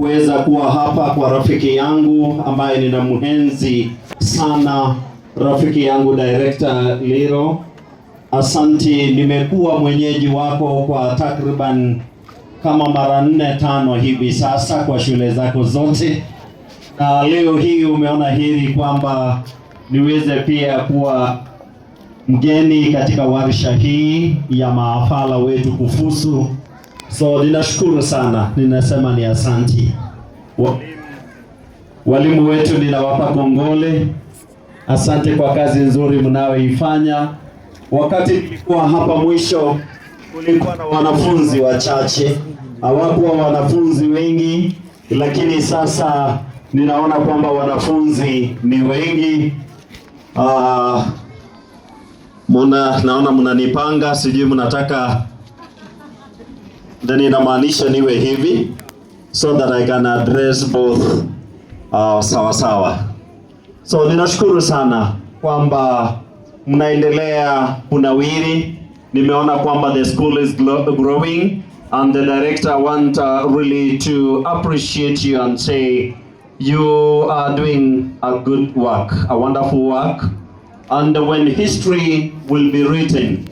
kuweza kuwa hapa kwa rafiki yangu ambaye ninamhenzi sana, rafiki yangu Director Liro. Asanti, nimekuwa mwenyeji wako kwa takriban kama mara 4-5 hivi sasa kwa shule zako zote, na leo hii umeona heri kwamba niweze pia kuwa mgeni katika warsha hii ya maafala wetu kufusu. So ninashukuru sana, ninasema ni asanti. Walimu wetu ninawapa kongole, asante kwa kazi nzuri mnayoifanya. Wakati nilikuwa hapa mwisho kulikuwa na wanafunzi wachache, hawakuwa wanafunzi wengi, lakini sasa ninaona kwamba wanafunzi ni wengi. Naona mnanipanga, sijui mnataka then inamaanisha niwe hivi so that I can address both sawa sawa. So ninashukuru sana kwamba mnaendelea kunawiri. Nimeona kwamba the school is growing, and the director want really to appreciate you and say you are doing a good work, a wonderful work. And when history will be written,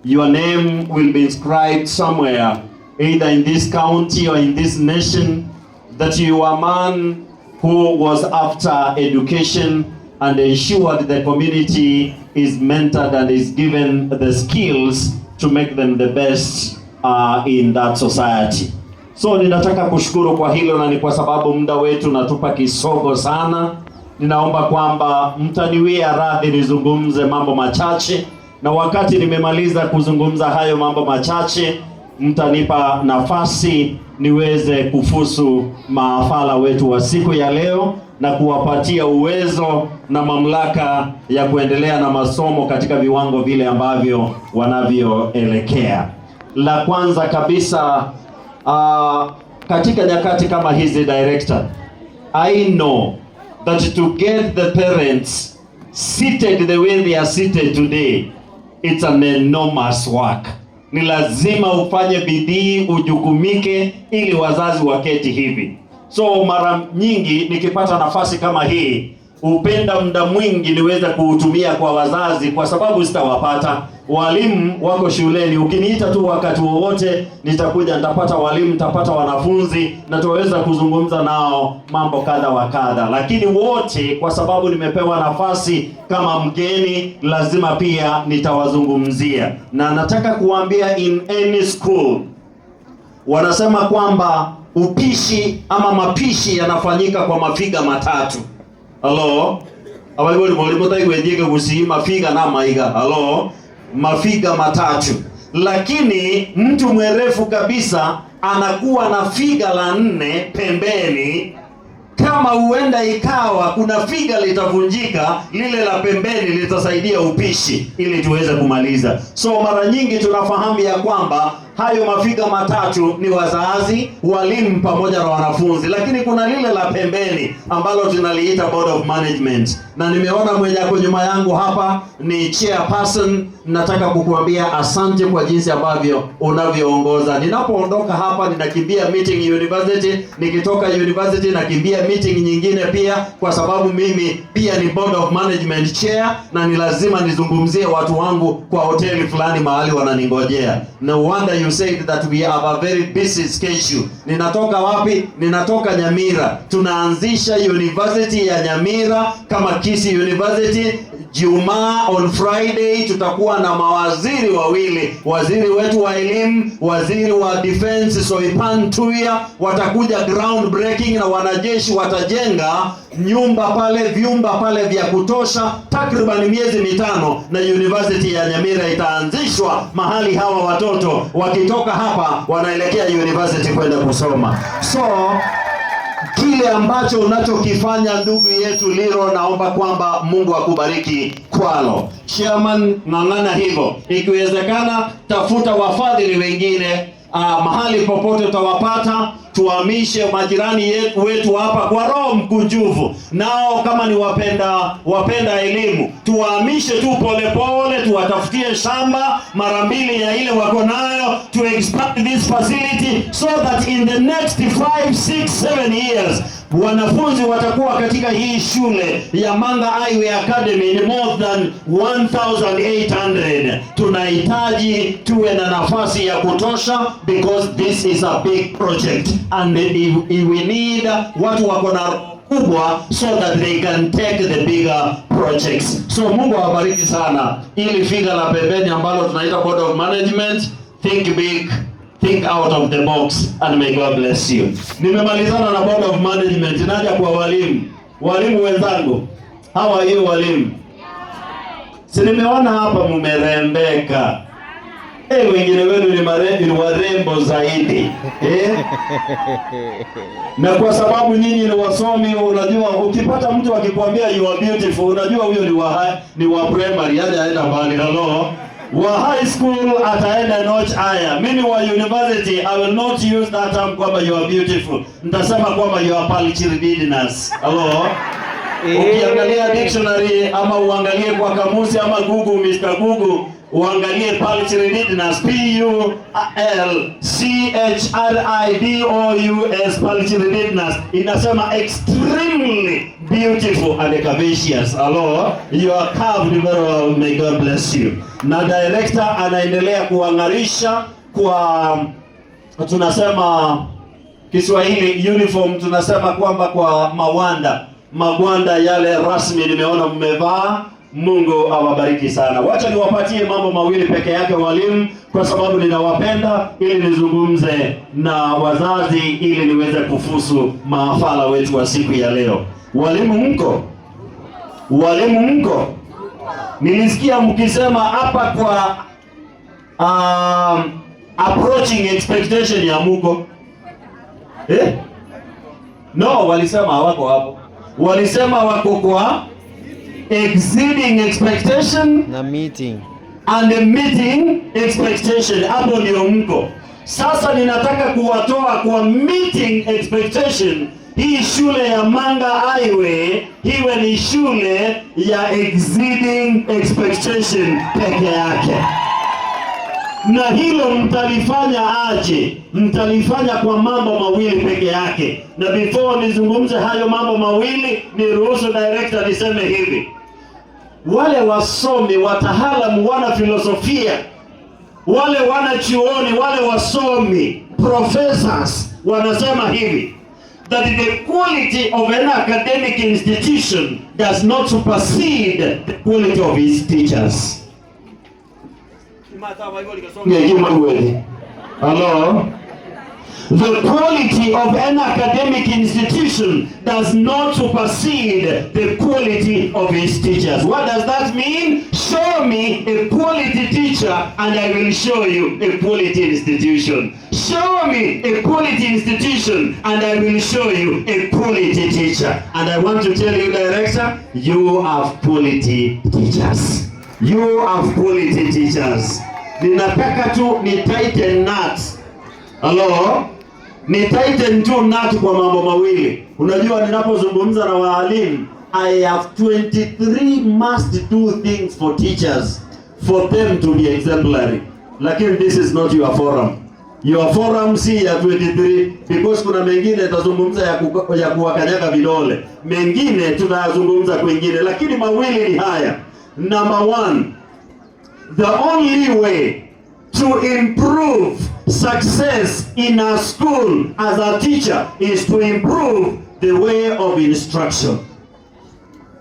your name will be inscribed somewhere, either in this county or in this nation, that you are a man who was after education and ensured the community is mentored and is given the skills to make them the best in that society. So ninataka kushukuru kwa hilo, na ni kwa sababu muda wetu natupa kisogo sana. Ninaomba kwamba mtaniwia radhi nizungumze mambo machache, na wakati nimemaliza kuzungumza hayo mambo machache mtanipa nafasi niweze kufusu maafala wetu wa siku ya leo na kuwapatia uwezo na mamlaka ya kuendelea na masomo katika viwango vile ambavyo wanavyoelekea. La kwanza kabisa, katika nyakati kama hizi director, I know that to get the parents seated the way they are seated today, it's an enormous work. Ni lazima ufanye bidii, ujukumike ili wazazi waketi hivi. So mara nyingi nikipata nafasi kama hii, upenda muda mwingi niweza kuutumia kwa wazazi, kwa sababu sitawapata walimu wako shuleni. Ukiniita tu wakati wowote nitakuja, nitapata walimu, nitapata wanafunzi na tuweza kuzungumza nao mambo kadha wa kadha. Lakini wote kwa sababu nimepewa nafasi kama mgeni, lazima pia nitawazungumzia. Na nataka kuambia, in any school wanasema kwamba upishi ama mapishi yanafanyika kwa mafiga matatu. Hello? Abagoni mwalimu taigwejeka kusi mafiga na maiga. Hello? Mafiga matatu. Lakini mtu mwerefu kabisa anakuwa na figa la 4 pembeni. Kama huenda ikawa kuna figa litavunjika, lile la pembeni litasaidia upishi ili tuweze kumaliza. So mara nyingi tunafahamu ya kwamba hayo mafiga matatu ni wazazi, walimu pamoja na wanafunzi, lakini kuna lile la pembeni ambalo tunaliita board of management. Na nimeona mwenye ako nyuma yangu hapa ni chairperson. Nataka kukuambia asante kwa jinsi ambavyo unavyoongoza. Ninapoondoka hapa ninakimbia meeting university, nikitoka university nakimbia meeting nyingine pia, kwa sababu mimi pia ni board of management chair na ni lazima nizungumzie watu wangu kwa hoteli fulani mahali wananingojea. No wonder you said that we have a very busy schedule. Ninatoka wapi? Ninatoka Nyamira. Tunaanzisha university ya Nyamira kama Kisii University. Jumaa on Friday tutakuwa na mawaziri wawili, waziri wetu wa elimu, waziri wa defense Soipan Tuya, watakuja ground breaking, na wanajeshi watajenga nyumba pale, vyumba pale vya kutosha, takriban miezi 5, na university ya Nyamira itaanzishwa mahali hawa watoto wakitoka hapa wanaelekea university kwenda kusoma. So kile ambacho unachokifanya ndugu yetu Liro, naomba kwamba Mungu akubariki kwalo. Chairman, ng'ang'ana hivyo. Ikiwezekana tafuta wafadhili wengine, mahali popote utawapata. Tuhamishe majirani wetu hapa kwa roho mkunjufu. Nao kama ni wapenda elimu, tuhamishe tu polepole, tuwatafutie shamba mara 2 ya ile wako nayo, to expand this facility so that in the next 5, 6, 7 years wanafunzi watakuwa katika hii shule ya Manga Highway Academy ni more than 1800. Tunahitaji tuwe na nafasi ya kutosha, because this is a big project and we need watu wako na kubwa so that they can take the bigger projects. So Mungu awabariki sana. Ili figa la pembeni ambalo tunaita board of management, think big, think out of the box, and may God bless you. Nimemalizana na board of management, naja kwa walimu. Walimu wenzangu, how are you walimu? Si nimeona hapa mmerembeka. Wengine wenu ni warembo zaidi. Na kwa sababu nyinyi ni wasomi, unajua ukipata mtu akikwambia you are beautiful, unajua huyo ni wa primary, yaani aenda mbali. Hello. Wa high school ataenda notch higher. Mimi wa university, I will not use that term kwamba you are beautiful. Nitasema kwamba you are palchiridinas. Hello. Ukiangalia dictionary ama uangalie kwa kamusi ama Google, Mr. Google, uangalie palchiridinas, P-U-L-C-H-R-I-D-O-U-S, palchiridinas, inasema extremely beautiful and curvaceous. Hello, you are carved very well, may God bless you. Na director anaendelea kuangarisha kwa, tunasema Kiswahili uniform, tunasema kwamba kwa magwanda yale rasmi nimeona mmevaa. Mungu awabariki sana. Wacha niwapatie mambo mawili peke yake walimu, kwa sababu ninawapenda, ili nizungumze na wazazi, ili niweze kufusu mahafala wetu wa siku ya leo. Walimu mko? Walimu mko? Nilisikia mkisema hapa kwa approaching expectation ya muko. No, walisema hawako hapo. Walisema wako kwa exceeding expectation na meeting expectation. Hapo ndio mko. Sasa ninataka kuwatoa kwa meeting expectation. Hii shule ya Manga Highway iwe ni shule ya exceeding expectation peke yake. Na hilo mtalifanya aje? Mtalifanya kwa mambo mawili peke yake. Na before nizungumze hayo mambo mawili, niruhusu director niseme hivi. Wale wasomi, wataalamu, wana filosofia, wale wana chuoni, wale wasomi, professors, wanasema hivi, that the quality of an academic institution does not supersede the quality of its teachers. Hello? The quality of an academic institution does not supersede the quality of its teachers. What does that mean? Show me a quality teacher and I will show you a quality institution. Show me a quality institution and I will show you a quality teacher. And I want to tell you, director, you have quality teachers. You have quality teachers. Ninataka tu ni tighten nuts. Hello? Ni tighten tu nuts kwa mambo mawili. Unajua ninapozungumza na walimu, I have 23 must do things for teachers for them to be exemplary. Lakini this is not your forum. Your forum si ya 23, because kuna mengine tazungumza ya kuwakanyaga vidole. Mengine tunayazungumza kwingine, lakini mawili ni haya. Number one, the only way to improve success in a school as a teacher is to improve the way of instruction.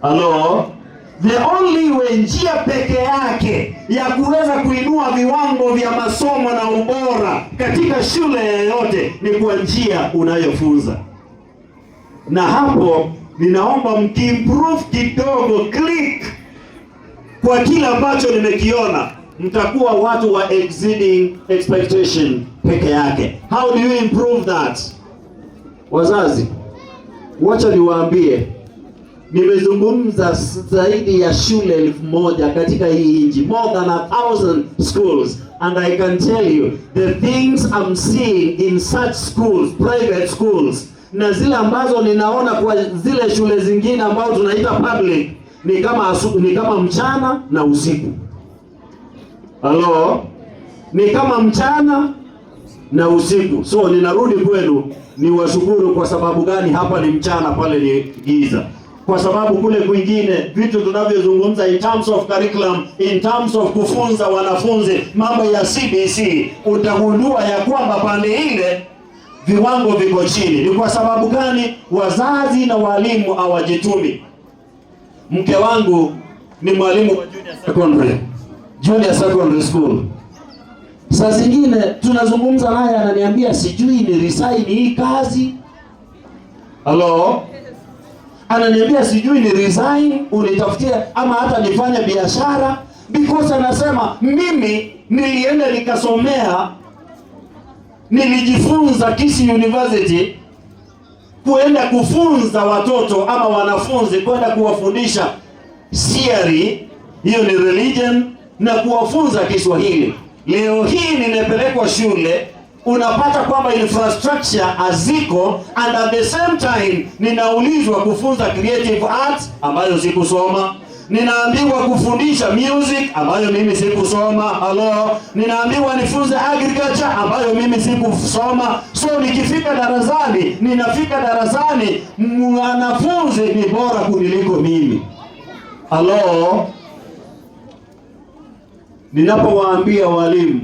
Hello? The only way, njia peke yake ya kuweza kuinua viwango vya masomo na ubora katika shule yoyote ni kwa njia unayofunza. Na hapo ninaomba mkiimprove kidogo, click kwa kila ambacho nimekiona, mtakuwa watu wa exceeding expectation peke yake. How do you improve that? Wazazi, wacha niwaambie, nimezungumza zaidi ya shule 1000 katika hii nchi, more than 1000 schools, and I can tell you the things I'm seeing in such schools, private schools, na zile ambazo ninaona kwa zile shule zingine ambazo tunaita public, ni kama mchana na usiku. Hello? Ni kama mchana na usiku. So ninarudi kwenu, ni washukuru. Kwa sababu gani? Hapa ni mchana, pale ni giza. Kwa sababu kule kwingine vitu tunavyozungumza in terms of curriculum, in terms of kufunza wanafunzi mambo ya CBC, utagundua ya kwamba pande ile viwango viko chini. Ni kwa sababu gani? Wazazi na walimu hawajitumi. Mke wangu ni mwalimu wa junior secondary school. Saa zingine tunazungumza naye, ananiambia sijui ni resign hii kazi. Hello? Ananiambia sijui ni resign unitafutie ama hata nifanye biashara, because anasema mimi nilienda nikasomea, nilijifunza Kisii University kuenda kufunza watoto ama wanafunzi, kwenda kuwafundisha theory, hiyo ni religion, na kuwafunza Kiswahili. Leo hii nimepelekwa shule, unapata kwamba infrastructure haziko, and at the same time ninaulizwa kufunza creative arts ambayo sikusoma, ninaambiwa kufundisha music ambayo mimi sikusoma. Hello? Ninaambiwa nifunze agriculture ambayo mimi sikusoma. So nikifika darasani, mwanafunzi ni bora kuniliko mimi. Hello? Ninapowaambia walimu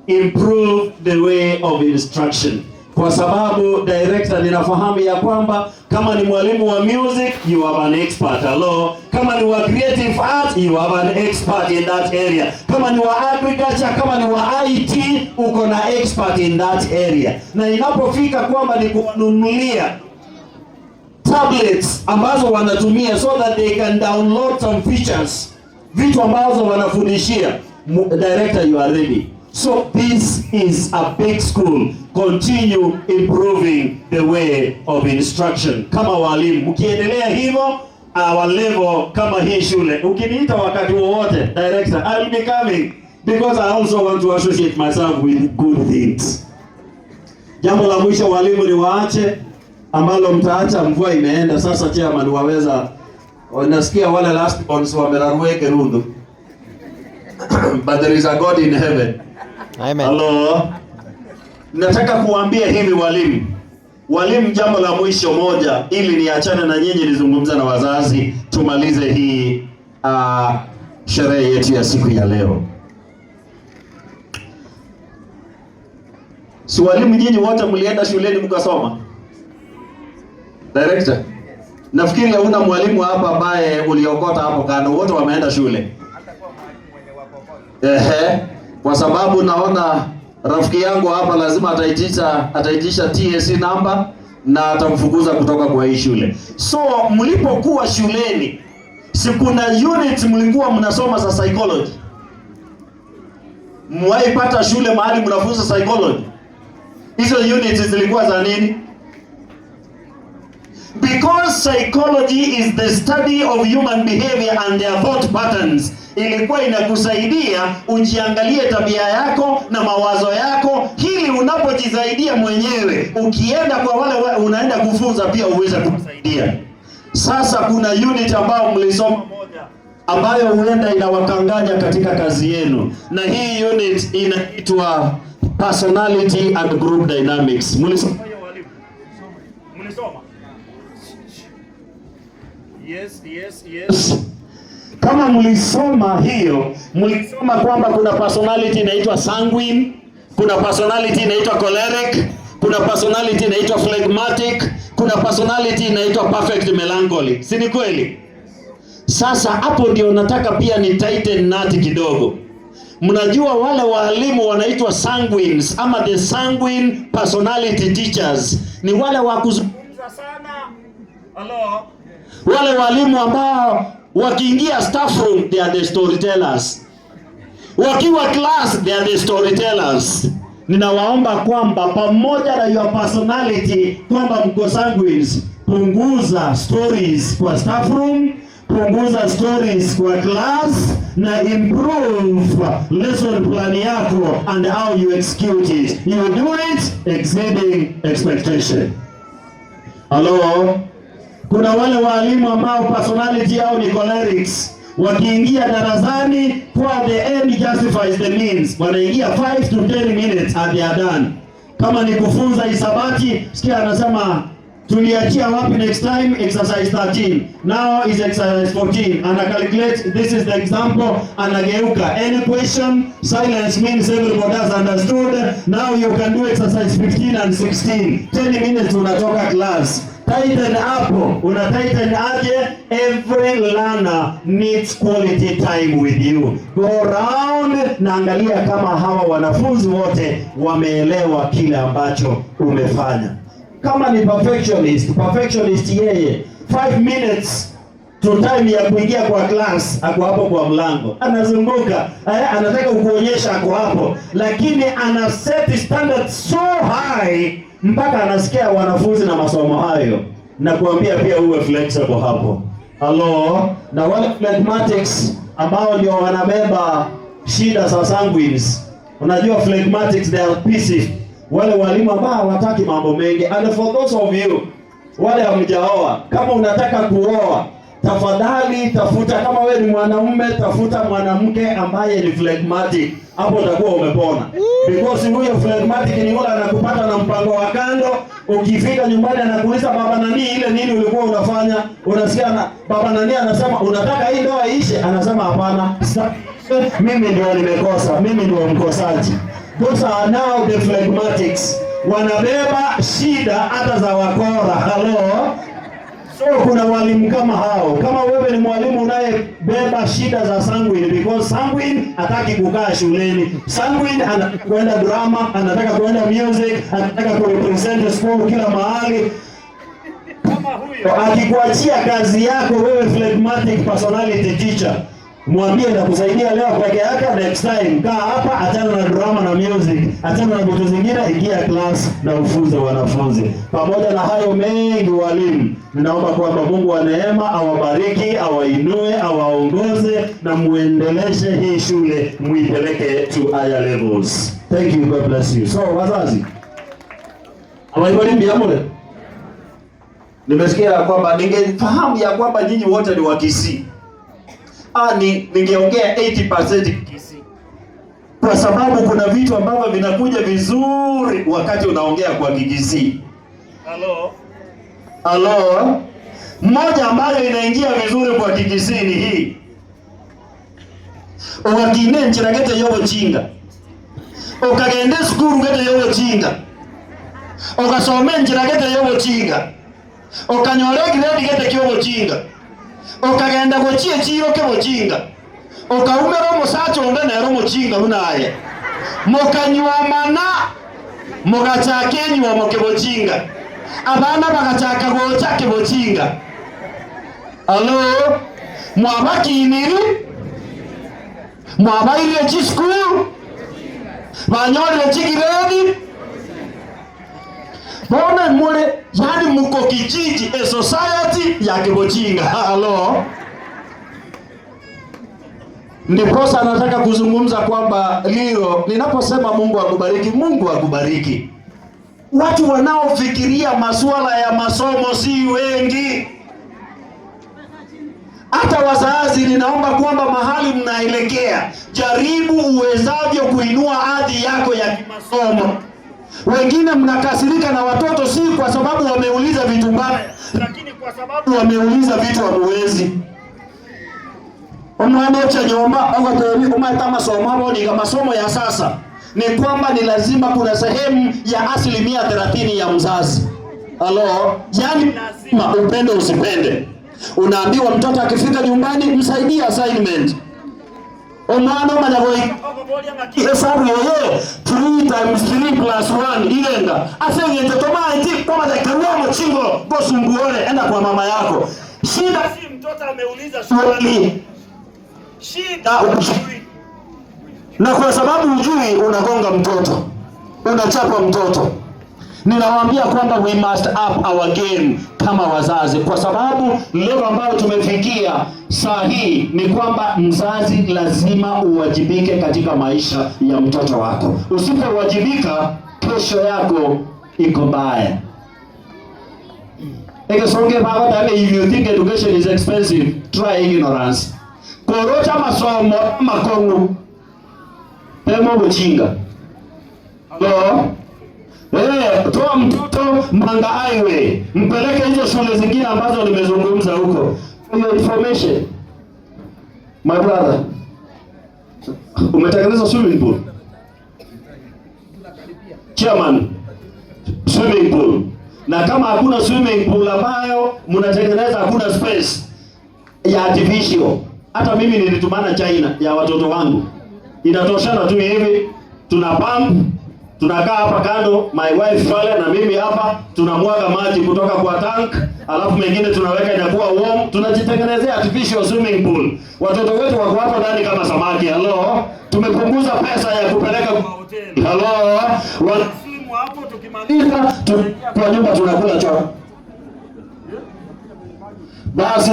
improve the way of instruction, kwa sababu director, ninafahamu ya kwamba kama ni mwalimu wa music, you are an expert. Hello? Kama ni wa creative art, you are an expert in that area. Kama ni wa agriculture, kama ni wa IT, uko na expert in that area. Na inapofika kwamba ni kuwanunulia tablets ambazo wanatumia so that they can download some features, vitu ambazo wanafundishia, director, you are ready. So this is a big school. Continue improving the way of instruction. Kama walimu, ukiendelea hivyo, our level kama hii shule, ukiniita wakati wowote, director, I will be coming, because I also want to associate myself with good things. Jambo la mwisho walimu, ni waache ambalo mtaacha, mvua imeenda sasa. Chairman, waweza, nasikia wale last ones wamerarweke rundu but there is a God in heaven. Amen. Hello? Nataka kuambia hivi walimu, jambo la mwisho moja, ili niachane na nyinyi nizungumza na wazazi, tumalize hii sherehe yetu ya siku ya leo. Si walimu nyinyi wote mlienda shuleni mkasoma? Director, nafikiri hauna mwalimu hapa ambaye uliokota hapo kando, wote wameenda shule. Kwa sababu naona rafiki yangu hapa lazima ataitisha TSC number na atamfukuza kutoka kwa hii shule. So mlipokuwa shuleni, si kuna unit mlikuwa mnasoma za psychology? Mwaipata shule mahali mnafunza psychology? Hizo units zilikuwa za nini? Because psychology is the study of human behavior and their thought patterns. Ilikuwa inakusaidia ujiangalie tabia yako na mawazo yako, ili unapojisaidia mwenyewe, ukienda kwa wale unaenda kufunza pia uweze kusaidia. Sasa kuna unit ambayo mlisoma moja, ambayo huenda inawakanganya katika kazi yenu, na hii unit inaitwa personality and group dynamics. Mlisoma hiyo walimu? Mlisoma? Yes. Kama mlisoma hiyo, mlisoma kwamba kuna personality inaitwa sanguine, kuna personality inaitwa choleric, kuna personality inaitwa phlegmatic, kuna personality inaitwa perfect melancholy. Si ni kweli? Sasa hapo ndio nataka pia ni tighten nati kidogo. Mnajua wale walimu wanaitwa sanguines ama the sanguine personality teachers ni wale wa kuzungumza sana. Hello? Wale walimu ambao wakiingia staff room they are the storytellers, wakiwa class they are the storytellers. Ninawaomba kwamba pamoja na your personality kwamba mko sanguines, punguza stories kwa staff room, punguza stories kwa class na improve lesson plan yako and how you execute it. You do it exceeding expectation. Hello? Kuna wale walimu ambao personality yao ni cholerics. Wakiingia darasani, for the end justifies the means. Wanaingia 5 to 10 minutes and they are done. Kama ni kufunza hisabati, sikia anasema tuliachia wapi next time, exercise 13. Now is exercise 14. Ana calculate, this is the example, anageuka. Any question, silence means everybody has understood. Now you can do exercise 15 and 16. 10 minutes unatoka class. Tighten up. Una tighten aje? Every learner needs quality time with you. Go around na angalia kama hawa wanafunzi wote wameelewa kile ambacho umefanya. Kama ni perfectionist yeye 5 minutes to time ya kuingia kwa class, ako hapo kwa mlango anazunguka, anataka kukuonyesha ako hapo, lakini ana set standard so high mpaka anasikia wanafunzi na masomo hayo, na kuambia pia uwe flexible hapo. Hello? Na wale phlegmatics ambao ndio wanabeba shida za sanguines, unajua phlegmatics they are pissy, wale walimu ambao hawataki mambo mengi. And for those of you wale hamjaoa, kama unataka kuoa, tafadhali tafuta, kama wewe ni mwanamume, tafuta mwanamke ambaye ni phlegmatic. Hapo utakuwa umepona. Because huyo phlegmatic ni yule anakupata na mpango wa kando. Ukifika nyumbani anakuuliza baba nani, ile nini ulikuwa unafanya? Unasikia na baba nani anasema unataka hii ndoa iishe, anasema hapana, mimi ndio nimekosa, mimi ndio mkosaji. Those are now the phlegmatics. Wanabeba shida hata za wakora. Hello? So kuna walimu kama hao. Kama wewe ni mwalimu unayebeba shida za sanguine, because sanguine hataki kukaa shuleni. Sanguine anakwenda drama, anataka kwenda music, anataka kurepresent school kila mahali. Kama huyo akikuachia kazi yako wewe phlegmatic personality teacher, mwambie na kusaidia leo peke yake, next time kaa hapa, achana na drama na music, achana na vitu zingine, ingia class na ufunze wanafunzi. Pamoja na hayo mengi walimu, ninaomba kwamba Mungu wa neema awabariki, awainue, awaongoze na muendeleshe hii shule, muipeleke to higher levels. Thank you, God bless you. So wazazi, awaibalimbi amule, nimesikia kwamba ningefahamu ya kwamba nyinyi wote ni wa Kisii. Ningeongea 80% Kisii. Kwa sababu kuna vitu ambavyo vinakuja vizuri wakati unaongea kwa Kisii. Hello? Moja ambayo inaingia vizuri kwa Kisii ni hii. Ukagine nchiragete yobo chinga. Ukagende skuru gete yobo chinga. Ukasome nchiragete yobo chinga. Ukanyore grade gete kyobo chinga. Ukagenda gochie chiro ke mujinga, ukaumera musacho onga nero mujinga unaye, mukanyuamana mugachake nyuo moke mujinga, abana bagachaka gocha ke mujinga. Hello? Mwabakiniri mwabaire chi school banyore chi grade bona mule, yani muko kijiji a society ya Kibochinga. Hello? Ndiposa nataka kuzungumza kwamba leo ninaposema Mungu akubariki, Mungu akubariki. Watu wanaofikiria masuala ya masomo si wengi. Hata wazazi, ninaomba kwamba mahali mnaelekea, jaribu uwezavyo kuinua hadhi yako ya kimasomo. Wengine mnakasirika na watoto si kwa sababu wameuliza vitu mbaya, lakini kwa sababu wameuliza vitu hamuwezi. Omwana cha nyomba au umata masomo hapo ni masomo ya sasa. Ni kwamba ni lazima kuna sehemu ya 30% ya mzazi. Hello? Yani lazima upende usipende. Unaambiwa mtoto akifika nyumbani msaidie assignment. Omwana managoi hesabu yoyo 3 times 3 plus 1 ilenga asenge tomaiti kama za karua mchingo bosumbuone, enda kwa mama yako. Shida si mtoto ameuliza swali, shida ujui, na kwa sababu ujui unagonga mtoto, unachapa mtoto. Ninawaambia kwamba we must up our game kama wazazi, kwa sababu leo ambayo tumefikia saa hii ni kwamba mzazi lazima uwajibike katika maisha ya mtoto wako. Usipowajibika, kesho yako iko mbaya. Ekesonge baba tale, if you think education is expensive, try ignorance. Korocha masomo makongo temo buchinga. Hello? Toa mtoto Manga Highway, mpeleke hizo shule zingine ambazo nimezungumza huko. For your information, my brother, umetengeneza swimming pool? Chairman, swimming pool. Na kama hakuna swimming pool ambayo mnatengeneza, hakuna space ya artificial. Hata mimi nilitumana China ya watoto wangu. Inatoshana tu hivi, tuna pump, tunakaa hapa kando, my wife pale na mimi hapa, tunamwaga maji kutoka kwa tank, alafu mengine tunaweka inakuwa warm, tunajitengenezea artificial swimming pool. Watoto wetu wako hapo ndani kama samaki. Hello, tumepunguza pesa ya kupeleka kwa hoteli. Hello, wanasimu hapo, tukimaliza kwa nyumba tunakula choo. Basi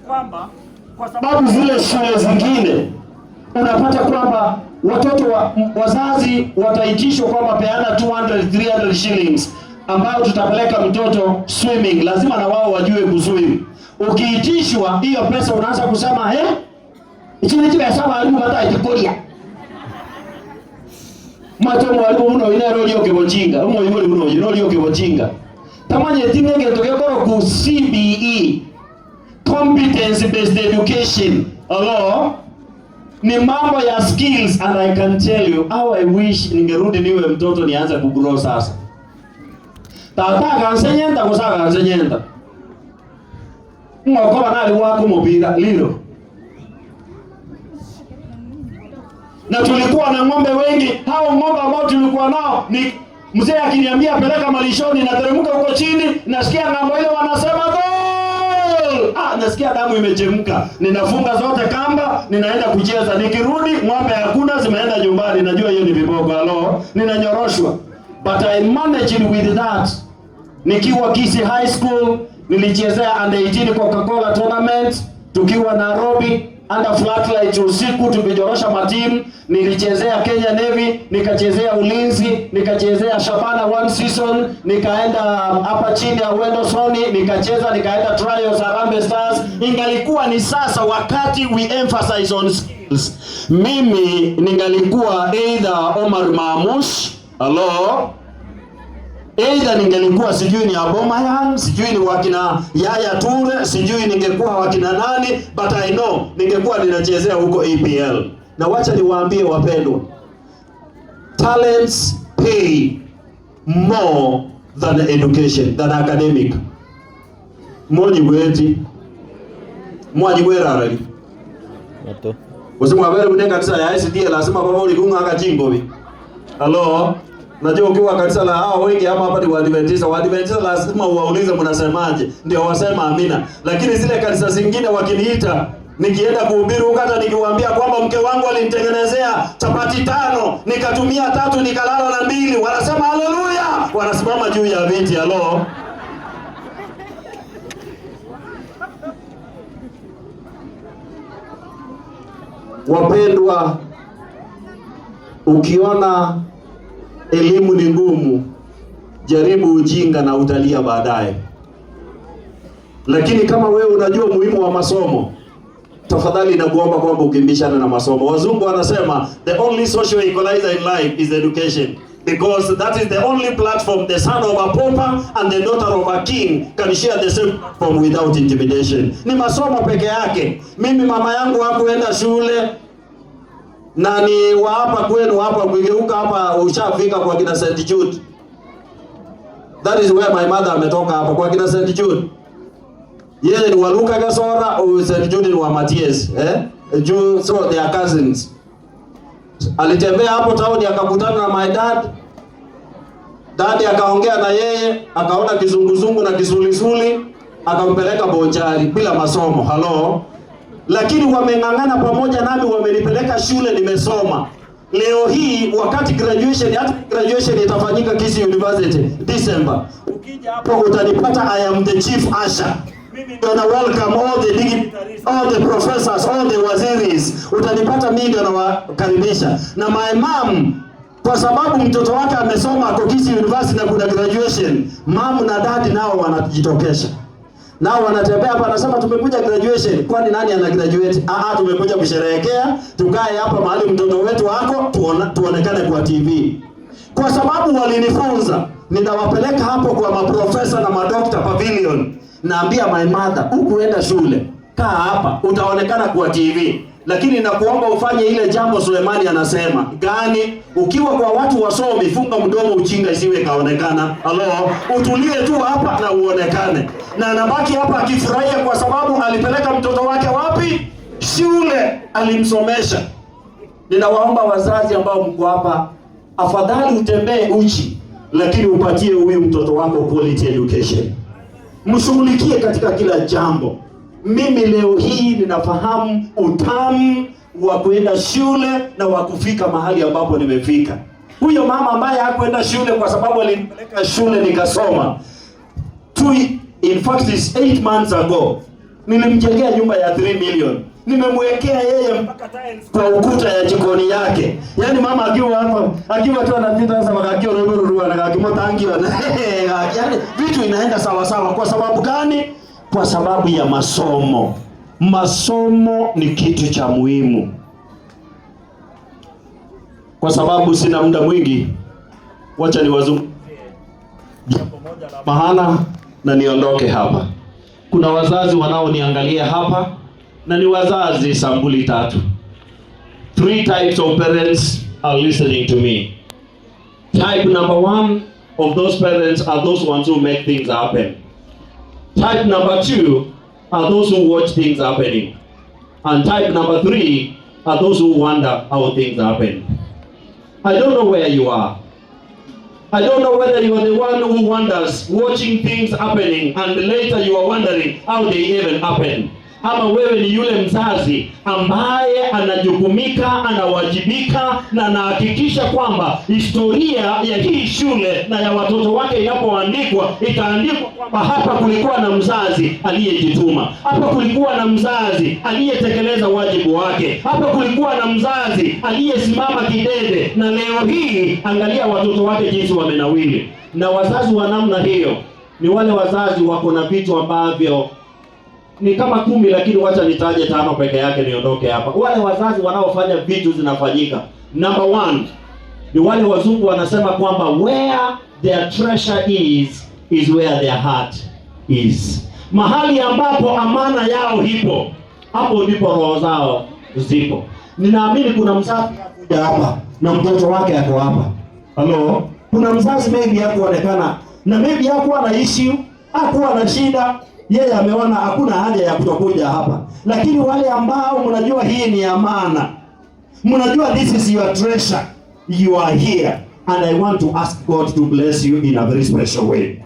kwamba kwa sababu zile shule zingine unapata kwamba watoto wazazi wataitishwa kwamba peana 200-300 shillings ambao tutapeleka mtoto swimming, lazima na wao wajue kuswim. Ukiitishwa hiyo pesa unaanza kusema ichini chibe sawa alimu hata itakolia. Macho mwalimu uno inero liyo kebochinga, umo yuri uno inero liyo kebochinga. Tamanye tinenge tokekoro ku CBE, competence based education. Hello? Ni mambo ya skills, and I can tell you how I wish ningerudi niwe mtoto nianze kugrow sasa. Tata kansenyenda kusaka kansenyenda. Mwakoba nali wako mobila lilo. Na tulikuwa na ng'ombe wengi. Hao ng'ombe ambao tulikuwa nao ni mzee akiniambia peleka malishoni, na teremka huko chini, nasikia ng'ambo ile wanasema goal. Nasikia damu imechemka. Ninafunga zote kamba, ninaenda kucheza. Nikirudi ng'ombe hakuna, zimeenda nyumbani. Najua hiyo ni viboko. Hello, ninanyoroshwa. But I managed with that. Nikiwa Kisii High School, nilichezea under 18 Coca-Cola tournament tukiwa Nairobi, under floodlight usiku tukijorosha matimu. Nilichezea Kenya Navy, nikachezea ulinzi, nikachezea Shabana one season, nikaenda hapa chini ya Wendo Sony, nikacheza, nikaenda trials Harambee Stars. Ingalikuwa ni sasa wakati we emphasize on skills, mimi ningalikuwa either Omar Mamush, hello, either ningelikuwa sijui ni Abomayan, sijui ni wakina Yaya Toure, sijui ningekuwa wakina nani, but I know ningekuwa ninachezea huko EPL. Na wacha niwaambie wapendwa, talents pay more than education, than academic. Mwaji werarali. Mato. Usimu wabere unenga kanisa ya ICD lazima baba ulikunga akajimbo bi. Hello. Najua ukiwa kanisa la hao wengi hapa ni Waadventista lazima uwaulize mnasemaje, ndio wasema amina. Lakini zile kanisa zingine wakiniita nikienda kuhubiri hata nikiwaambia kwamba mke wangu alinitengenezea chapati 5 nikatumia 3 nikalala na 2, wanasema haleluya, wanasimama juu ya viti. Hello. Wapendwa, ukiona elimu ni ngumu, jaribu ujinga na utalia baadaye. Lakini kama wewe unajua muhimu wa masomo, tafadhali nakuomba kwamba ukimbishane na masomo. Wazungu wanasema the only social equalizer in life is education, because that is the only platform the son of a pauper and the daughter of a king can share the same platform without intimidation. Ni masomo peke yake. Mimi mama yangu hakuenda shule, na ni wa hapa kwenu hapa, ukigeuka hapa ushafika kwa kina St. Jude. That is where my mother ametoka, hapa kwa kina St. Jude. Yeye ni wa Luka Gasora, St. Jude ni wa Matias, so they are cousins. Alitembea hapo town akakutana na my dad. Dad akaongea na yeye, akaona kizunguzungu na kisulisuli, akampeleka Bonjari bila masomo. Hello. Lakini wameng'ang'ana pamoja nami, wamenipeleka shule nimesoma. Leo hii wakati graduation, hata graduation itafanyika Kisii University December. Ukija hapo utanipata I am the chief usher. Mimi ndio na welcome all the dignitaries, all the professors, all the waziris. Utanipata mimi ndio nawakaribisha. Na my mom, kwa sababu mtoto wake amesoma kwa Kisii University na kuna graduation, mom na dad nao wanajitokesha. Nao wanatembea hapa, anasema tumekuja graduation. Kwani nani ana graduate? Tumekuja kusherehekea, tukae hapa mahali mtoto wetu wako, tuonekane kwa TV. Kwa sababu walinifunza, ninawapeleka hapo kwa maprofesa na madokta pavilion. Naambia my mother, hukuenda shule, kaa hapa, utaonekana kwa TV. Lakini nakuomba ufanye ile jambo Sulemani anasema. Gani? Ukiwa kwa watu wasomi, funga mdomo, uchinga isiwe kaonekana. Utulie tu hapa na uonekane. Na anabaki hapa akifurahia kwa sababu alipeleka mtoto wake wapi? Shule, alimsomesha. Ninawaomba wazazi ambao mko hapa, afadhali utembee uchi, lakini upatie huyu mtoto wako quality education. Mshughulikie katika kila jambo. Mimi leo hii ninafahamu utamu wa kwenda shule na wa kufika mahali ambapo nimefika. Huyo mama ambaye hakwenda shule kwa sababu alinipeleka shule nikasoma. In fact it's 8 months ago. Nilimjengea nyumba ya 3 million. Nimemwekea yeye mpaka tiles kwa ukuta ya jikoni yake. Yaani mama akiwa hapa, akiwa tu anapita sasa makakio ruru na kakimotangiwa. Yaani vitu inaenda sawa sawa. Kwa sababu gani? Kwa sababu ya masomo. Masomo ni kitu cha muhimu. Kwa sababu sina muda mwingi, wacha niwazungumzie jambo moja la maana na niondoke hapa. Kuna wazazi wanaoniangalia hapa na ni wazazi sampuli 3. 3 types of parents are listening to me. Type number 1 of those parents are those ones who make things happen. Type number 2 are those who watch things happening. And type number 3 are those who wonder how things happen. I don't know where you are. I don't know whether you are the one who wonders, watching things happening, and later you are wondering how they even happen. Ama wewe ni yule mzazi ambaye anajukumika, anawajibika na anahakikisha kwamba historia ya hii shule na ya watoto wake inapoandikwa, itaandikwa kwamba hapa kulikuwa na mzazi aliyejituma, hapa kulikuwa na mzazi aliyetekeleza wajibu wake, hapa kulikuwa na mzazi aliyesimama kidede, na leo hii angalia watoto wake jinsi wamenawili. Na wazazi wa namna hiyo ni wale wazazi wako na vitu ambavyo ni kama 10, lakini wacha nitaje 5 peke yake niondoke hapa. Wale wazazi wanaofanya vitu zinafanyika. Number 1 ni wale wazungu wanasema kwamba where their treasure is where their heart is. Mahali ambapo amana yao ipo, hapo ndipo roho zao zipo. Ninaamini kuna mzazi akuja hapa na mtoto wake ako hapa. Kuna mzazi maybe hakuonekana na maybe hakuwa na issue, hakuwa na shida. Yeye ameona hakuna haja ya kutokuja hapa. Lakini wale ambao mnajua hii ni amana, mnajua this is your treasure, you are here, and I want to ask God to bless you in a very special way.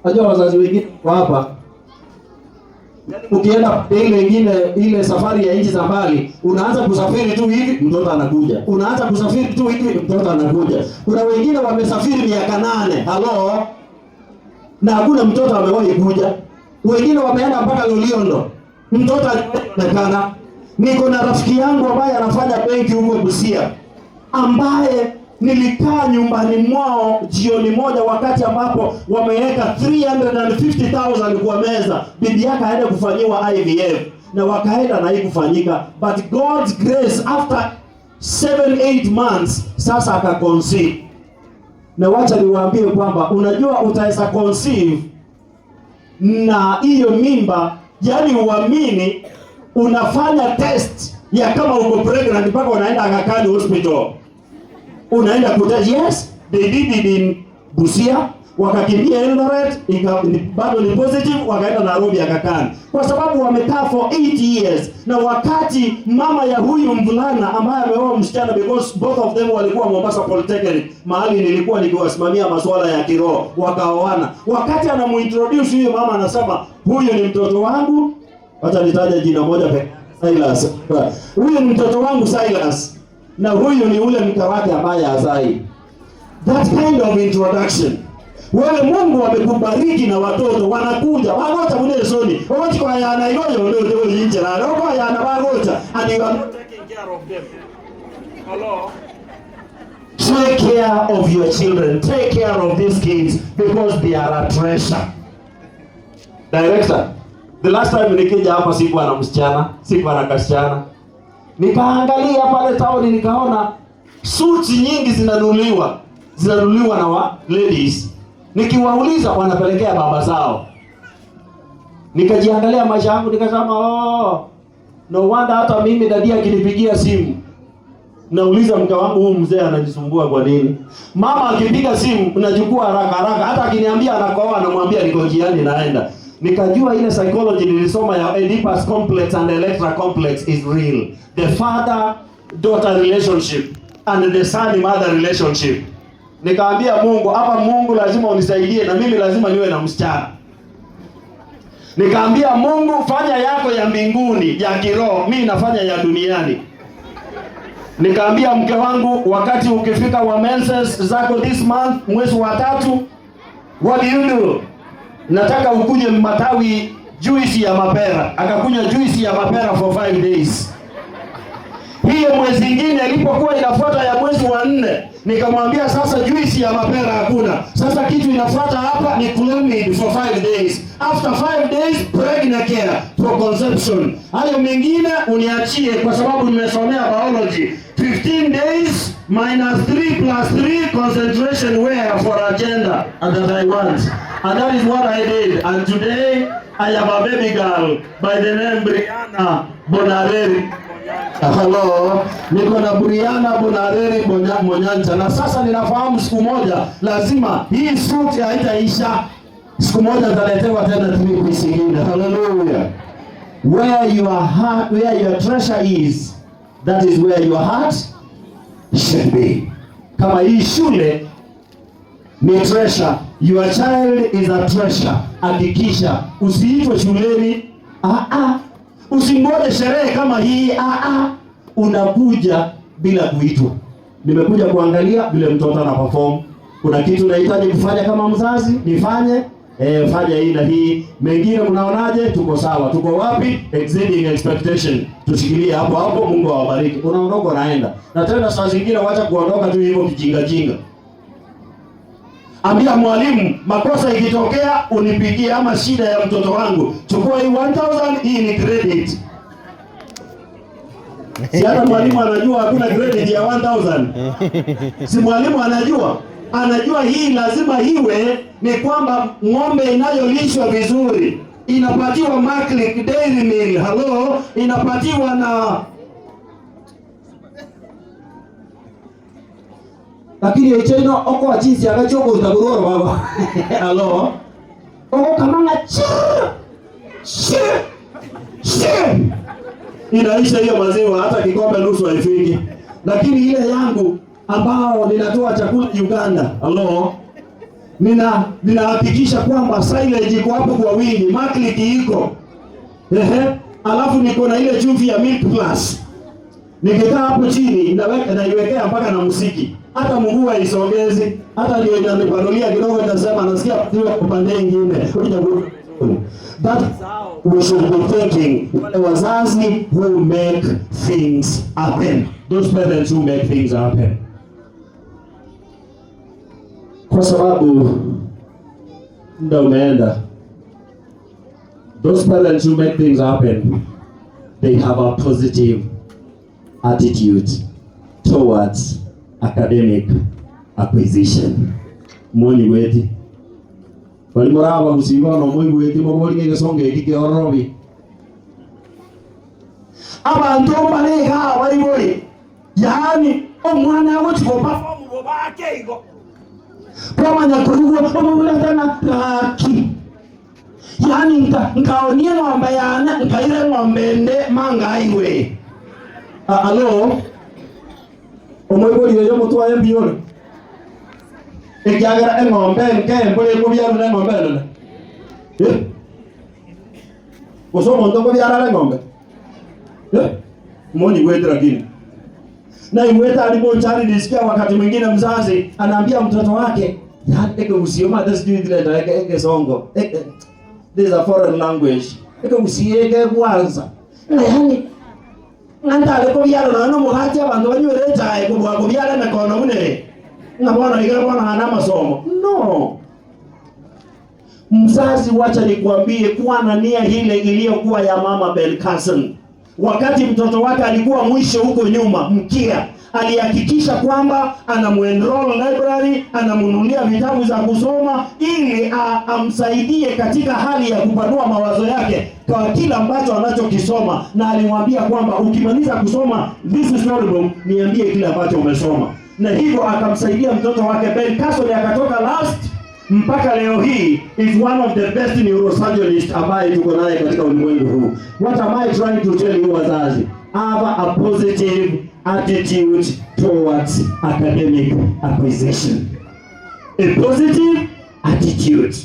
Najua wazazi wengine kwa hapa, ukienda ile safari ya nchi za mbali, unaanza kusafiri tu hivi mtoto anakuja. Unaanza kusafiri tu hivi mtoto anakuja. Kuna wengine wamesafiri miaka 8, na hakuna mtoto amewahi kuja. Wengine wameenda mpaka Loliondo, mtoto anaonekana. Niko na rafiki yangu ambaye anafanya benki huko Busia, ambaye nilikaa nyumbani mwao jioni moja wakati ambapo wameweka 350,000 kwa meza, bibi yake aende kufanyiwa IVF, na wakaenda na hii kufanyika. But God's grace, after 7-8 months sasa akaconceive. Na wacha niwaambie kwamba unajua utaweza conceive na hiyo mimba, yani uamini, unafanya test ya kama uko pregnant mpaka unaenda Aga Khan hospital. Unaenda kutaji, yes, they did it in Busia, wakakimbia Eldoret, bado ni positive, wakaenda Nairobi Aga Khan. Kwa sababu wamekaa for 8 years. Na wakati mama ya huyu mvulana ambaye ameoa msichana, because both of them walikuwa Mombasa Polytechnic, mahali nilikuwa nikiwasimamia masuala ya kiroho, wakaoana. Wakati anamuintroduce huyu mama, anasema huyu ni mtoto wangu, acha nitaje jina moja pekee, Silas. Huyu ni mtoto wangu Silas. Na huyu ni ule mke wake ambaye hazai. That kind of introduction. Wewe Mungu amekubariki na watoto wanakuja. Wagocha mune soni. Wagocha kwa yana igoyo ndio yinje na roho yana wagocha. And you are not taking care of them. Hello. Take care of your children. Take care of these kids because they are a treasure. Director, the last time nikija hapa sikuwa na msichana, sikuwa na kasichana. Nikaangalia pale town nikaona suits nyingi zinanunuliwa na ladies. Nikiwauliza wanapelekea baba zao. Nikajiangalia maisha yangu nikasema no wonder hata mimi dadia akinipigia simu nauliza mke wangu huyu mzee anajisumbua kwa nini? Mama akipiga simu unachukua haraka, hata akiniambia anakoa anamwambia niko njiani naenda. Nikajua ile psychology nilisoma ya Oedipus complex and Electra complex is real. The father daughter relationship and the son mother relationship. Nikaambia Mungu, hapa Mungu lazima unisaidie na mimi lazima niwe na msichana. Nikaambia Mungu, fanya yako ya mbinguni ya kiroho, mimi nafanya ya duniani. Nikaambia mke wangu, wakati ukifika wa menses zako this month, mwezi wa 3, what do you do? Nataka ukuje matawi juice ya mapera. Akakunywa juice ya mapera for 5 days. Hiyo mwezi mwingine ilipokuwa inafuata ya mwezi wa 4, nikamwambia sasa juice ya mapera hakuna. Sasa kitu inafuata hapa ni Clomid for 5 days. After 5 days pregnant care for conception. Hayo mengine uniachie kwa sababu nimesomea biology. 15 days minus 3 plus 3 concentration wear for agenda that I want. And that is what I did. And today I have a baby girl by the name Brianna Bonareri. Hello, niko na Brianna Bonareri Monyancha. Na sasa ninafahamu siku moja lazima hii suit haitaisha. Siku moja nitaletewa tena 3 pieces nyingine. Hallelujah. Where your heart, where your treasure is, that is where your heart should be. Kama hii shule ni treasure, your child is a treasure. Hakikisha usiitwe shuleni. Usingoje sherehe kama hii. Unakuja bila kuitwa. Nimekuja kuangalia vile mtoto ana perform. Kuna kitu nahitaji kufanya kama mzazi, nifanye. Fanya hii na hii. Mengine mnaonaje? Tuko sawa. Tuko wapi? Exceeding expectation. Tushikilie hapo hapo, Mungu awabariki. Unaondoka naenda. Na tena saa zingine wacha kuondoka tu hivyo kijinga. Ambia mwalimu, makosa ikitokea unipigie, ama shida ya mtoto wangu. Chukua hii 1000, hii ni credit. Si hata mwalimu anajua hakuna credit ya 1000. Si mwalimu anajua hii lazima iwe ni kwamba ng'ombe inayolishwa vizuri inapatiwa Maclick Dairy Meal. Hello, inapatiwa na lakini echeno oko ajinsi akachoko utaguroro baba. Hello. Oko kamanga inaisha hiyo maziwa, hata kikombe nusu haifiki. Lakini ile yangu ambao ninatoa chakula Uganda, hello, ninahakikisha kwamba silage iko hapo kwa wingi, Maclick iko. Alafu niko na ile chumvi ya Milk Plus. Nikikaa hapo chini naiwekea mpaka na muziki. Hata mguu haisogezi, hata ndio inanipanulia kidogo, nitasema nasikia kwa upande mwingine. That we should be thinking, wazazi who make things happen. Those parents who make things happen. Kwa sababu muda umeenda. Those parents who make things happen, they have a positive attitude towards academic acquisition. Mwoni weti walimoraba musiba no mwoni weti moboli ngesonge kikiorobi abantu balega waliboli yani omwana wo tiko perform bo bakeigo kama nyakurugo omulanga taki yani nkaonie ng'ombe yana nkaire ng'ombe nde mangaiwe. Hello. Omwegoli yo mutwaye mbiyone. Ekyagera eng'ombe nkembole kubyara na ng'ombe nana. Osomo ndo kubyara na ng'ombe. Moni wetu lakini. Na iweta alipochani nisikia wakati mwingine mzazi anaambia mtoto wake, "Eke usioma hata sijui ile eke songo. This is a foreign language. Eke usieke kwanza." Na yani nganda aliko byalo na muhati abantu banyure tae kubwa byala na kono mune. Ngabona igabona hana masomo. No. Mzazi, wacha nikwambie, kuwa na nia ile iliyokuwa ya mama Ben Carson. Wakati mtoto wake alikuwa mwisho huko nyuma, mkia alihakikisha kwamba anamuenroll library, anamununulia vitabu za kusoma ili amsaidie katika hali ya kupanua mawazo yake kwa kila ambacho anachokisoma, na alimwambia kwamba ukimaliza kusoma this is horrible, niambie kile ambacho umesoma. Na hivyo akamsaidia mtoto wake Ben Carson, akatoka last mpaka leo hii is one of the best neurosurgeons ambaye tuko naye katika ulimwengu huu. What am I trying to tell you, wazazi? Have a positive attitude towards academic acquisition. A positive attitude.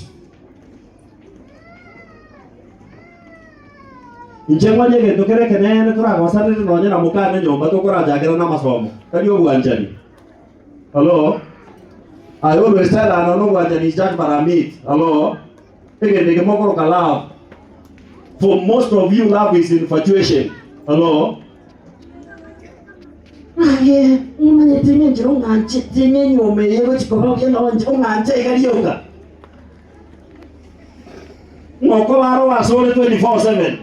Injengwaje getokere kenene turakosarire nonya na mukane nyomba tukorajagira na masomo. Kali obwanjani. Hello? I always tell her, I don't know what an Isaac Paramit. Hello? Again, love. For most of you, love is infatuation. Hello? Moko was only 24/7.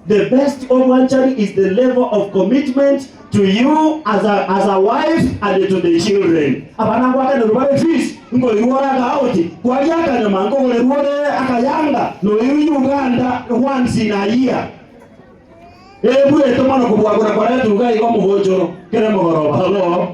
The best of one is the level of commitment to you as a wife and to the children. Abana kwake ndo bale fees ngo iwora gauti kwa yaka na mango ngo iwore akayanga no iri Uganda once in a year. Ebu etomano kubwa kwa letu gai kwa muhojoro kene mogoroba. Hello.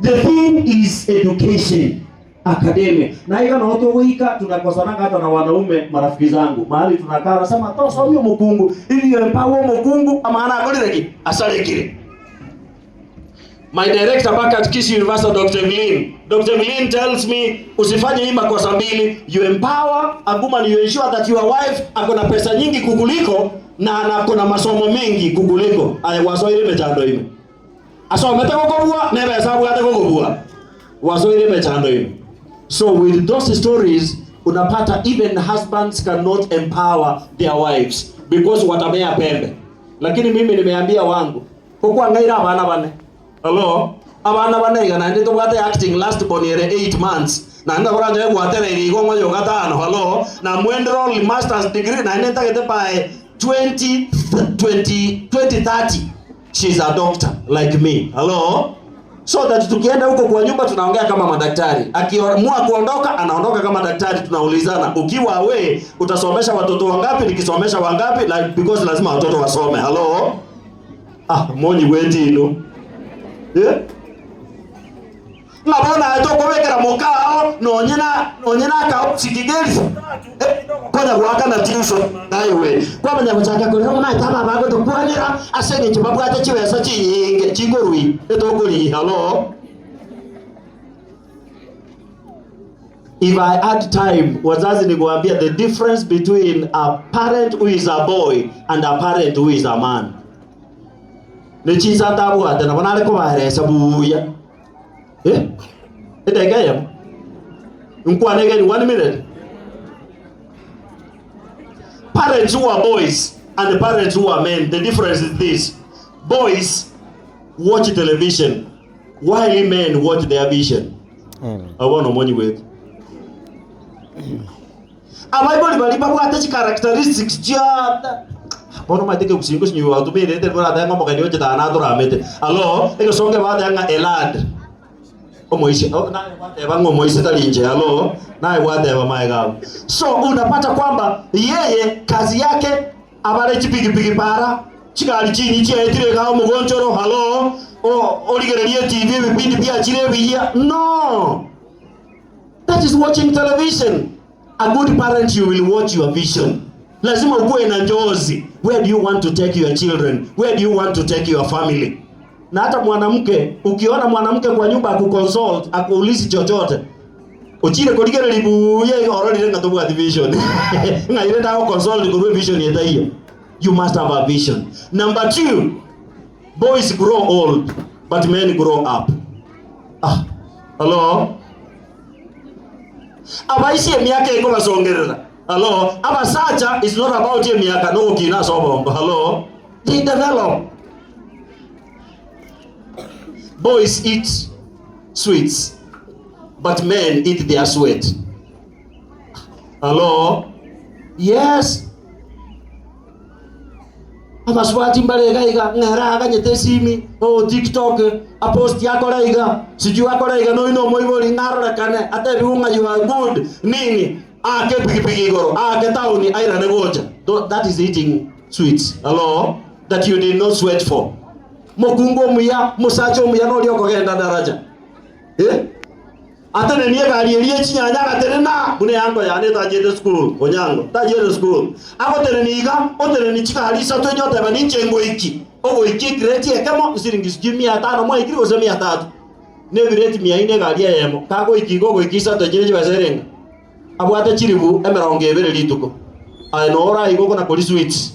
The thing is education. Academia. Na hiyo na watu wika tunakosana hata na wanaume marafiki zangu. Mahali tunakaa nasema tosa huyo mkungu ili empower mkungu ama ana akolireki asarekire. My director back at Kisii University, Dr. Glynn. Dr. Glynn tells me usifanye hii makosa mbili. You empower a woman, you ensure that your wife akona pesa nyingi kukuliko na akona masomo mengi kukuliko. Aya waso ile mechando hivi. Aso metako kubwa nebe hesabu hata kubwa. Waso ile mechando hivi. So with those stories, unapata even husbands cannot empower their wives because watamea pembe. Lakini mimi nimeambia wangu, kwa ngaira abana bane. Hello? Abana bane igana ndito bwate acting last boniere 8 months. Na nda bora nje bwate ri go ngoyo gatano. Hello? Na mwenroll master's degree na nenda kete by 2030. She's a doctor like me. Hello? So that tukienda huko kwa nyumba tunaongea kama madaktari. Akiamua kuondoka anaondoka kama daktari, tunaulizana ukiwa wewe utasomesha watoto wangapi, nikisomesha wangapi, like because lazima watoto wasome. Hello? Moni wendi ino. Ngabona atoko wekera mukao nonyena ka sikigeli. Kona gwaka na tiusho naiwe. Kwa manya kuchaka ko na taba bago to kwanira asenge chibabu ate chiwesa chiyinge chingorui etokoli. Hello? If I had time, wazazi nikuambia the difference between a parent who is a boy and a parent who is a man. Nichiza tabu ate na banale ko baheresa buya. Etegaya. Nkwane gani 1 minute. Parents who are boys and parents who are men, the difference is this. Boys watch television while men watch their vision. Awana money with. Abaiboli balipa bwate characteristics jada. Bono mateke kusingo sinyo autumire ete bora tanga mokani oje dana dora mete. Allo, eko songe bada nga elad. Omoishi, na wate bango moishi talinje. Allo, na wate ba maiga. So unapata kwamba yeye kazi yake abale chipigipigi para chikali chini chietire kao mugonjoro. Hello, oligererie TV vipindi pia chile via. No, that is watching television. A good parent, you will watch your vision. Lazima ukuwe na njozi. Where do you want to take your children? Where do you want to take your family? Na hata mwanamke, ukiona mwanamke kwa nyumba akukonsult, akuulizi chochote, Ochire kodigere libu ye already ngatobu at vision. Ngaire dawo consult guru vision yeta hiyo. You must have a vision. Number 2, boys grow old, but men grow up. Hello? Abaisi miaka iko basongerera. Hello? Abasacha is not about ye miaka no kina sobomba. Hello? They develop. Boys eat sweets, but men eat their sweat. Hello? Yes. Abaswati mbalega iga ngara aganyete simi TikTok post yako raiga siju yako raiga no ino moibori ngaro kane ate biunga you are good nini ake pigipigi goro ake tauni aira negoja. That is eating sweets. Hello? That you did not sweat for. Mokungo muya musacho muya no lioko genda daraja. Atene niye gari eliye chinyanya gaterena bune yango yane tajede school onyango tajede school ako tereniga otereni chika halisa to nyote bani chengo iki ogo iki grade ekemo siringi sijumi 5 mo ikiri ose 300 ne grade 400 gari yemo kago iki gogo iki sa tajede baserenga abwate chiribu emeronge ebere lituko ainora igogo na koli sweets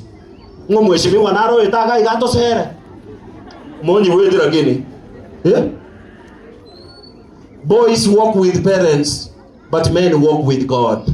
ngo mweshimi wanaro etaga igato sere monyi wedira gini Boys walk with parents, but men walk with God.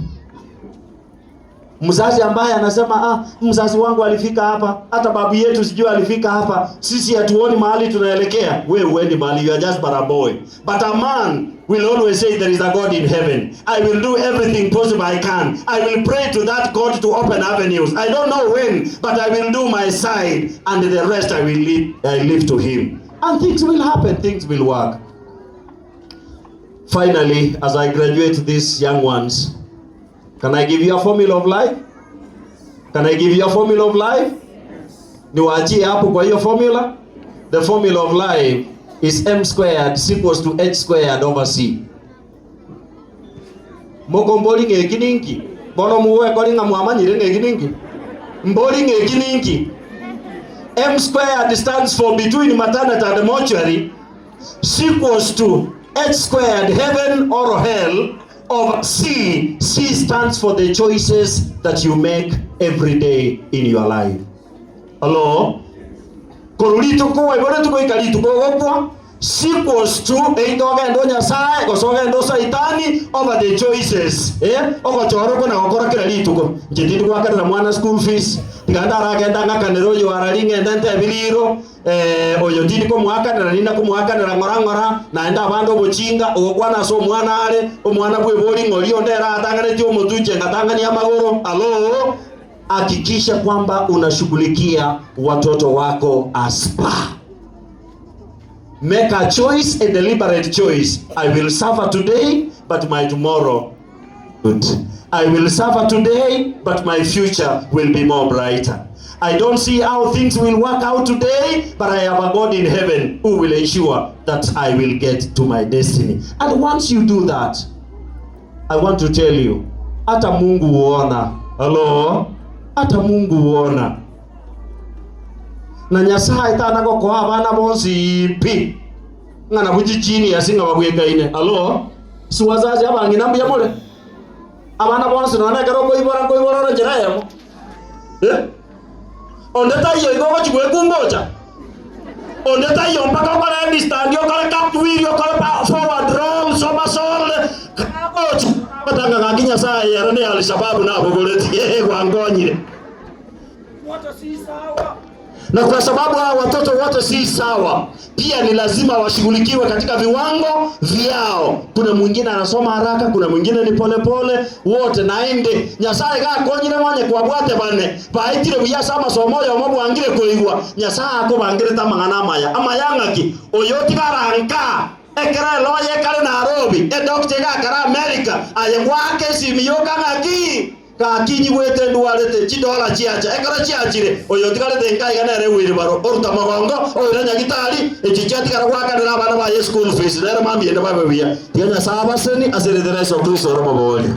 Mzazi ambaye anasema mzazi wangu alifika hapa, hata babu yetu sijui alifika hapa, sisi hatuoni mahali tunaelekea. Wewe uendi mahali, you are just but a boy. But a man will always say there is a God in heaven. I will do everything possible I can. I will pray to that God to open avenues. I don't know when, but I will do my side, and the rest I leave to him. And things will happen, things will work. Finally, as I graduate these young ones, can I give you a formula of life? Can I give you a formula of life? Niwaachie hapo kwa hiyo formula. The formula of life is m squared equals to h squared over c. Moko mboli ngekininki. Bono muwe kolinga muamanyire ngekininki. Mboli ngekininki. M squared stands for between maternity and mortuary equals to h squared, heaven or hell, of C. C stands for the choices that you make every day in your life. Hello? Korulito ko ibore tuko ikalito ko gopwa equals to eitoga ndo nyasaye kosoga ndo saitani over the choices. Oko choro ko na gokora kira lituko. Njitindi kwa kana mwana school fees. Tiganda aragenda ngakanero yo aralinga ndante abiliro. Oyo ndini ko mwaka na nina ko mwaka na ngorangora na enda abando bochinga ogokwana so mwana ale omwana bwe boli ngoli ondera atangane tyo mutuje ngatangani amagoro. Hello? Hakikisha kwamba unashughulikia watoto wako aspa. Make a choice, a deliberate choice. I will suffer today, but my tomorrow good. I will suffer today, but my future will be more brighter. I don't see how things will work out today, but I have a God in heaven who will ensure that I will get to my destiny. And once you do that, I want to tell you, hata Mungu huona. Hello? Hata Mungu huona. Na Nyasaye tana ko abana bonsi pi. Ngana bujijini yasinga babweka ine. Hello? Suwazazi abangi nambu ya mole. Abana bonsi nana karo ko ibora njera yamo. Ondeta iyo igogo chigwe kumbocha. Ondeta iyo mpaka kwa ready stand yo kale cap wheel yo kale forward roll somersault. Coach patanga ngakinya saa ya ne alishababu na bogoleti wangonyire. Watu si sawa. Na kwa sababu hao watoto wote si sawa, pia ni lazima washughulikiwe katika viwango vyao. Kuna mwingine anasoma haraka, kuna mwingine ni polepole, wote naende. Nyasaye ga konyire mwanye kwa bwate bane. Baitire buyasa amasomo yo mobwangire koigwa. Nyasaye akobangire tamangana amayangaki. Oyoti garanka. Ekara loye kale Nairobi. Doctor ga kara America. Ayengwake simiyoka ngaki. Kakinyi wete nduarete chidola chiacha ekara chiachire oyo tikarete nkai kana re wiri baro oruta magongo oyo nyagitari echichati kara gwakanira abana ba school fees nere mambi ende babe biya tianya sabaseni asere the rest of Kristo robo boli.